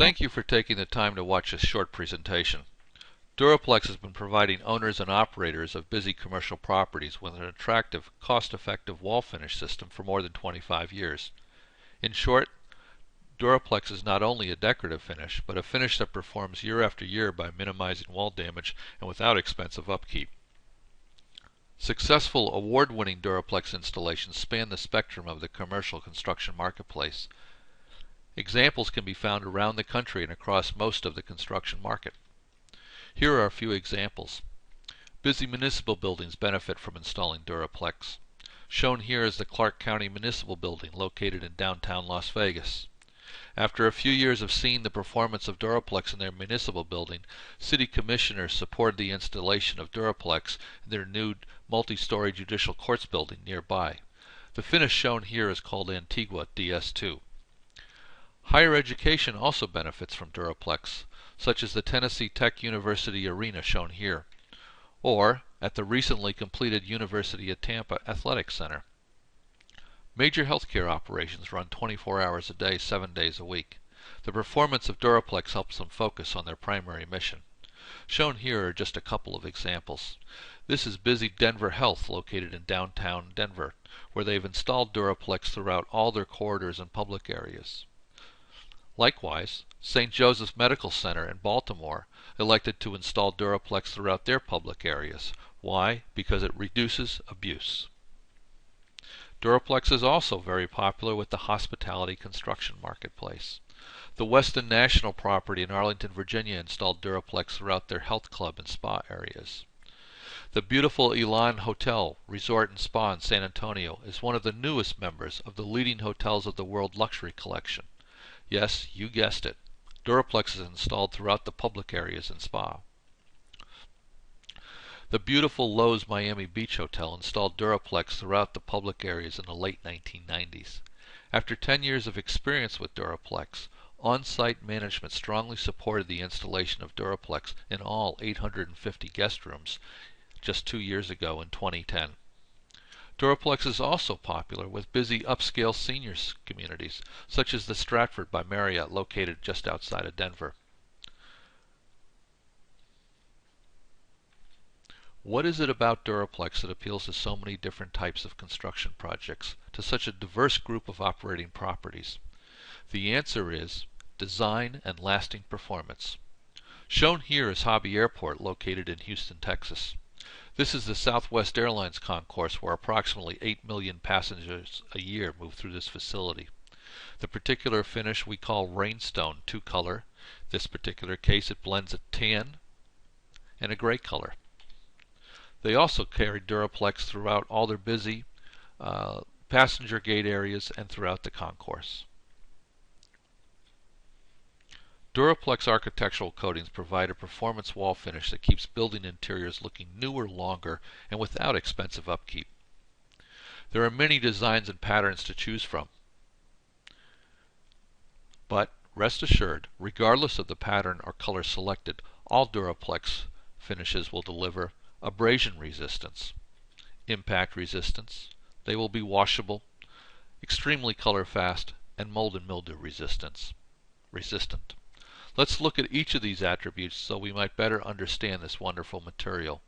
Thank you for taking the time to watch this short presentation. Duroplex has been providing owners and operators of busy commercial properties with an attractive, cost-effective wall finish system for more than 25 years. In short, Duroplex is not only a decorative finish, but a finish that performs year after year by minimizing wall damage and without expensive upkeep. Successful award-winning Duroplex installations span the spectrum of the commercial construction marketplace. Examples can be found around the country and across most of the construction market. Here are a few examples. Busy municipal buildings benefit from installing Duroplex. Shown here is the Clark County Municipal Building located in downtown Las Vegas. After a few years of seeing the performance of Duroplex in their municipal building, city commissioners supported the installation of Duroplex in their new multi-story judicial courts building nearby. The finish shown here is called Antigua DS2. Higher education also benefits from Duroplex, such as the Tennessee Tech University Arena shown here, or at the recently completed University of Tampa Athletic Center. Major healthcare operations run 24 hours a day, 7 days a week. The performance of Duroplex helps them focus on their primary mission. Shown here are just a couple of examples. This is busy Denver Health located in downtown Denver, where they've installed Duroplex throughout all their corridors and public areas. Likewise, St. Joseph's Medical Center in Baltimore elected to install Duroplex throughout their public areas. Why? Because it reduces abuse. Duroplex is also very popular with the hospitality construction marketplace. The Weston National property in Arlington, Virginia installed Duroplex throughout their health club and spa areas. The beautiful Elan Hotel, Resort and Spa in San Antonio is one of the newest members of the leading hotels of the World Luxury Collection. Yes, you guessed it. Duroplex is installed throughout the public areas and spa. The beautiful Loews Miami Beach Hotel installed Duroplex throughout the public areas in the late 1990s. After 10 years of experience with Duroplex, on-site management strongly supported the installation of Duroplex in all 850 guest rooms just 2 years ago in 2010. Duroplex is also popular with busy upscale seniors communities, such as the Stratford by Marriott located just outside of Denver. What is it about Duroplex that appeals to so many different types of construction projects, to such a diverse group of operating properties? The answer is design and lasting performance. Shown here is Hobby Airport located in Houston, Texas. This is the Southwest Airlines concourse where approximately 8 million passengers a year move through this facility. The particular finish we call Rainstone 2-color. This particular case it blends a tan and a gray color. They also carry Duroplex throughout all their busy passenger gate areas and throughout the concourse. Duroplex architectural coatings provide a performance wall finish that keeps building interiors looking newer longer and without expensive upkeep. There are many designs and patterns to choose from. But rest assured, regardless of the pattern or color selected, all Duroplex finishes will deliver abrasion resistance, impact resistance, they will be washable, extremely color fast, and mold and mildew resistant. Let's look at each of these attributes so we might better understand this wonderful material.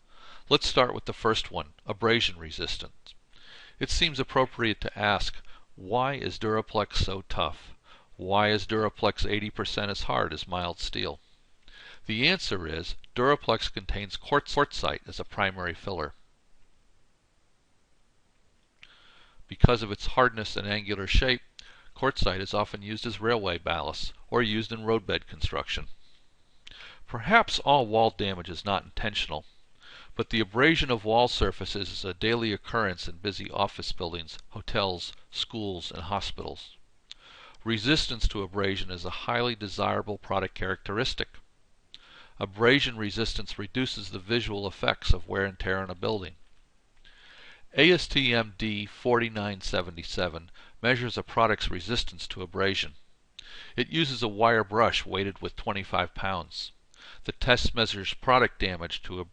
Let's start with the first one, abrasion resistance. It seems appropriate to ask, why is Duroplex so tough? Why is Duroplex 80% as hard as mild steel? The answer is Duroplex contains quartzite as a primary filler. Because of its hardness and angular shape, quartzite is often used as railway ballast or used in roadbed construction. Perhaps all wall damage is not intentional, but the abrasion of wall surfaces is a daily occurrence in busy office buildings, hotels, schools, and hospitals. Resistance to abrasion is a highly desirable product characteristic. Abrasion resistance reduces the visual effects of wear and tear on a building. ASTM D4977 measures a product's resistance to abrasion. It uses a wire brush weighted with 25 pounds. The test measures product damage to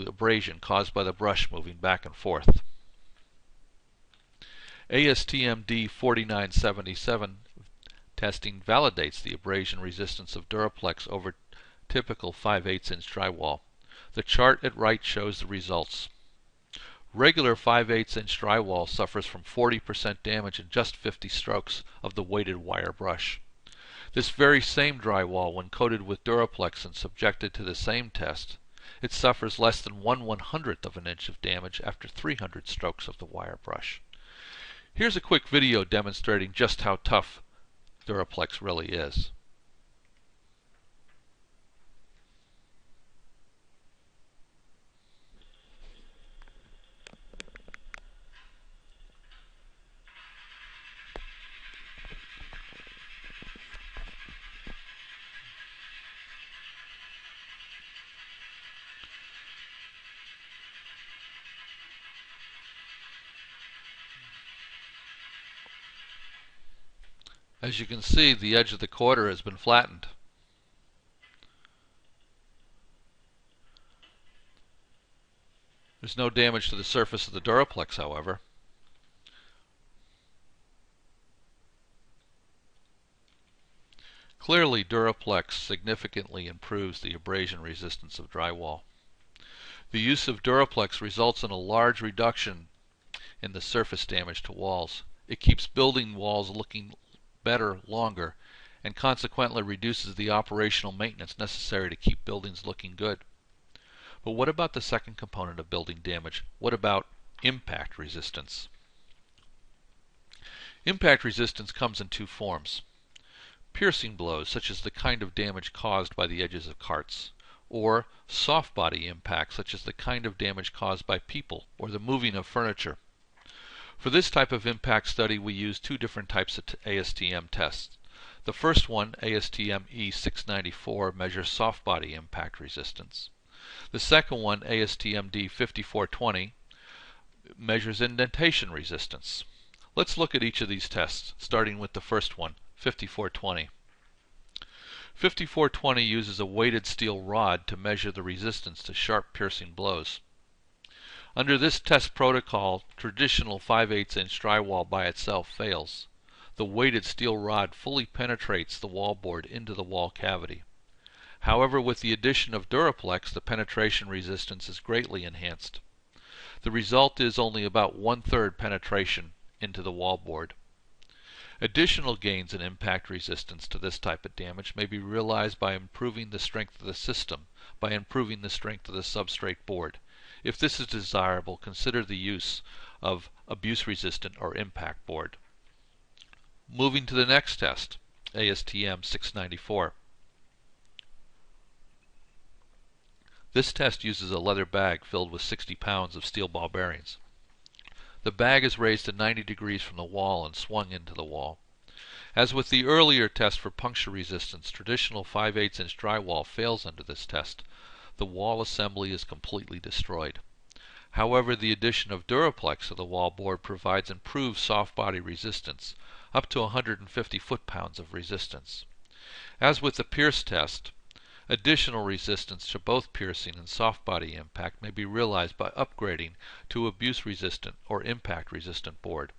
abrasion caused by the brush moving back and forth. ASTM D4977 testing validates the abrasion resistance of Duroplex over typical 5/8" drywall. The chart at right shows the results. Regular 5/8" drywall suffers from 40% damage in just 50 strokes of the weighted wire brush. This very same drywall, when coated with Duroplex and subjected to the same test, it suffers less than 1/100th of an inch of damage after 300 strokes of the wire brush. Here's a quick video demonstrating just how tough Duroplex really is. As you can see, the edge of the quarter has been flattened. There's no damage to the surface of the Duroplex, however. Clearly, Duroplex significantly improves the abrasion resistance of drywall. The use of Duroplex results in a large reduction in the surface damage to walls. It keeps building walls looking better longer, and consequently reduces the operational maintenance necessary to keep buildings looking good. But what about the second component of building damage? What about impact resistance? Impact resistance comes in two forms. Piercing blows, such as the kind of damage caused by the edges of carts, or soft body impacts, such as the kind of damage caused by people or the moving of furniture. For this type of impact study, we use two different types of ASTM tests. The first one, ASTM E694, measures soft body impact resistance. The second one, ASTM D5420, measures indentation resistance. Let's look at each of these tests, starting with the first one, 5420. 5420 uses a weighted steel rod to measure the resistance to sharp piercing blows. Under this test protocol, traditional 5/8" drywall by itself fails. The weighted steel rod fully penetrates the wallboard into the wall cavity. However, with the addition of Duroplex, the penetration resistance is greatly enhanced. The result is only about 1/3 penetration into the wallboard. Additional gains in impact resistance to this type of damage may be realized by improving the strength of the system, by improving the strength of the substrate board. If this is desirable, consider the use of abuse-resistant or impact board. Moving to the next test, ASTM 694. This test uses a leather bag filled with 60 pounds of steel ball bearings. The bag is raised to 90 degrees from the wall and swung into the wall. As with the earlier test for puncture resistance, traditional 5/8" drywall fails under this test. The wall assembly is completely destroyed. However, the addition of Duroplex to the wallboard provides improved soft body resistance, up to 150 foot-pounds of resistance. As with the pierce test, additional resistance to both piercing and soft body impact may be realized by upgrading to abuse-resistant or impact-resistant board.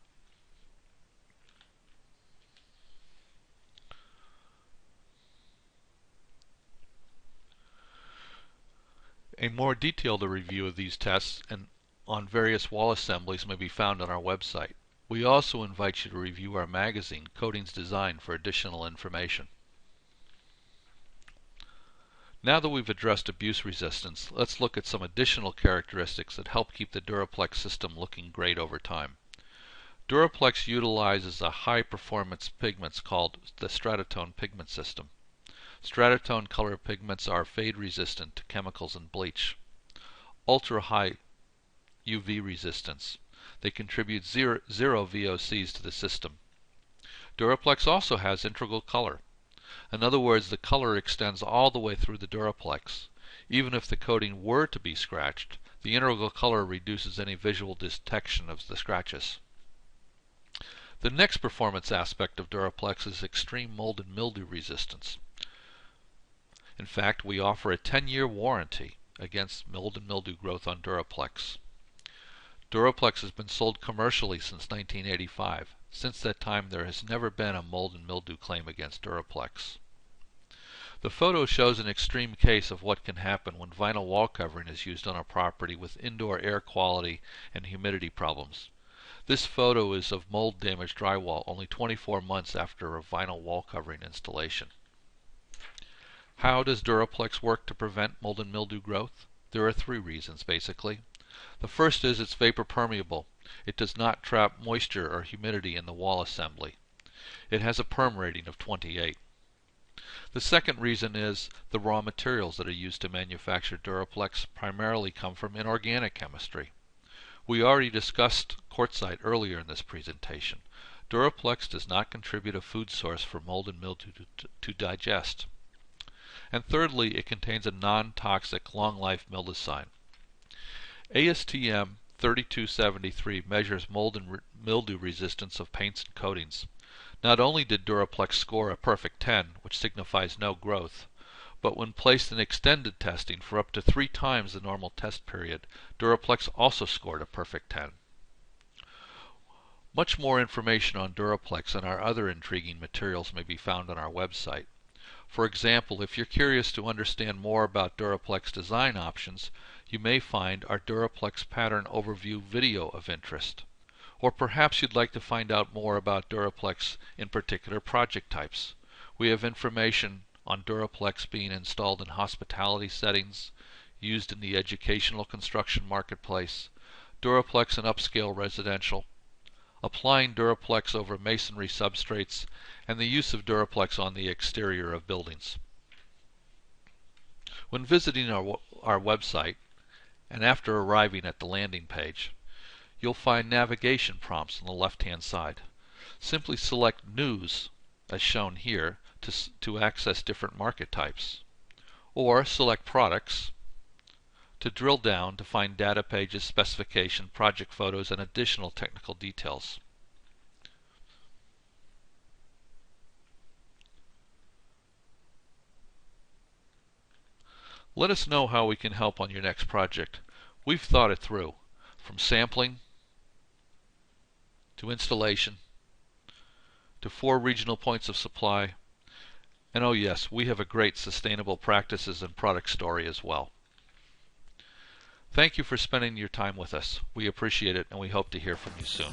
A more detailed review of these tests and on various wall assemblies may be found on our website. We also invite you to review our magazine, Coatings Design, for additional information. Now that we've addressed abuse resistance, let's look at some additional characteristics that help keep the Duroplex system looking great over time. Duroplex utilizes a high-performance pigments called the Stratotone pigment system. Stratotone color pigments are fade-resistant to chemicals and bleach. Ultra-high UV resistance. They contribute zero VOCs to the system. Duroplex also has integral color. In other words, the color extends all the way through the Duroplex. Even if the coating were to be scratched, the integral color reduces any visual detection of the scratches. The next performance aspect of Duroplex is extreme mold and mildew resistance. In fact, we offer a 10-year warranty against mold and mildew growth on Duroplex. Duroplex has been sold commercially since 1985. Since that time, there has never been a mold and mildew claim against Duroplex. The photo shows an extreme case of what can happen when vinyl wall covering is used on a property with indoor air quality and humidity problems. This photo is of mold-damaged drywall only 24 months after a vinyl wall covering installation. How does Duroplex work to prevent mold and mildew growth? There are 3 reasons, basically. The first is it's vapor permeable. It does not trap moisture or humidity in the wall assembly. It has a perm rating of 28. The second reason is the raw materials that are used to manufacture Duroplex primarily come from inorganic chemistry. We already discussed quartzite earlier in this presentation. Duroplex does not contribute a food source for mold and mildew to digest. And thirdly, it contains a non-toxic long-life mildewcide. ASTM 3273 measures mold and mildew resistance of paints and coatings. Not only did Duroplex score a perfect 10, which signifies no growth, but when placed in extended testing for up to 3 times the normal test period, Duroplex also scored a perfect 10. Much more information on Duroplex and our other intriguing materials may be found on our website. For example, if you're curious to understand more about Duroplex design options, you may find our Duroplex pattern overview video of interest. Or perhaps you'd like to find out more about Duroplex in particular project types. We have information on Duroplex being installed in hospitality settings, used in the educational construction marketplace, Duroplex in upscale residential, applying Duroplex over masonry substrates, and the use of Duroplex on the exterior of buildings. When visiting our website, and after arriving at the landing page, you'll find navigation prompts on the left-hand side. Simply select News, as shown here, to access different market types. Or select Products to drill down to find data pages, specification, project photos, and additional technical details. Let us know how we can help on your next project. We've thought it through, from sampling to installation to 4 regional points of supply, and oh yes, we have a great sustainable practices and product story as well. Thank you for spending your time with us. We appreciate it, and we hope to hear from you soon.